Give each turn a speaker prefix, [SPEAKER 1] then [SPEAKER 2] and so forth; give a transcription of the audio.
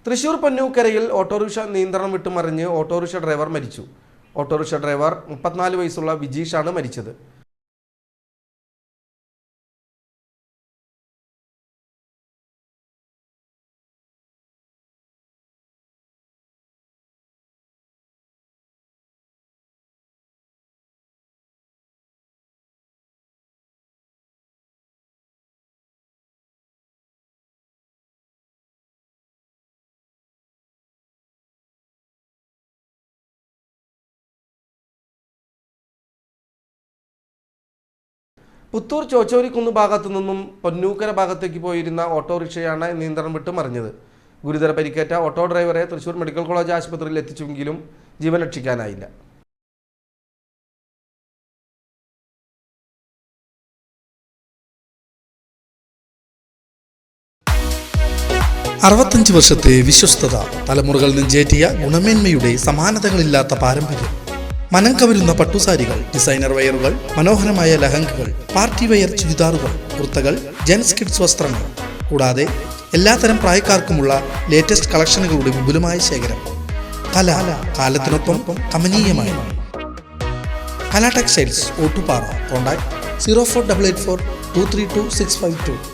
[SPEAKER 1] Thrissur പൊന്നൂക്കരയിൽ autorickshaw നിയന്ത്രണം വിട്ടുമറിഞ്ഞ് autorickshaw driver മരിച്ചു. Autorickshaw driver 34 വയസ്സുള്ള വിജീഷാണ് മരിച്ചത്. പുത്തൂർ ചോച്ചോരിക്കുന്ന് ഭാഗത്തു നിന്നും പൊന്നൂക്കര ഭാഗത്തേക്ക് പോയിരുന്ന ഓട്ടോറിക്ഷയാണ് നിയന്ത്രണം വിട്ട് മറിഞ്ഞത്. ഗുരുതര പരിക്കേറ്റ ഓട്ടോ ഡ്രൈവറെ തൃശൂർ മെഡിക്കൽ കോളേജ് ആശുപത്രിയിൽ എത്തിച്ചെങ്കിലും ജീവൻ രക്ഷിക്കാനായില്ല.
[SPEAKER 2] 65 വർഷത്തെ വിശ്വസ്തത, തലമുറകൾ നെഞ്ചേറ്റിയ ഗുണമേന്മയുടെ സമാനതകളില്ലാത്ത പാരമ്പര്യം. മനം കവരുന്ന പട്ടുസാരികൾ, ഡിസൈനർ വെയറുകൾ, മനോഹരമായ ലഹങ്കകൾ, പാർട്ടി വെയർ ചുരിദാറുകൾ, കുർത്തകൾ, ജെൻസ് കിഡ്സ് വസ്ത്രങ്ങൾ, കൂടാതെ എല്ലാത്തരം പ്രായക്കാർക്കുമുള്ള ലേറ്റസ്റ്റ് കളക്ഷനുകളുടെ വിപുലമായ ശേഖരം. കല കാലത്തിനൊപ്പം കമനീയമായി. കല ടെക്സ്റ്റൈൽസ്, ഓട്ടുപാറ. കോൺടാക്ട് 04884232 652.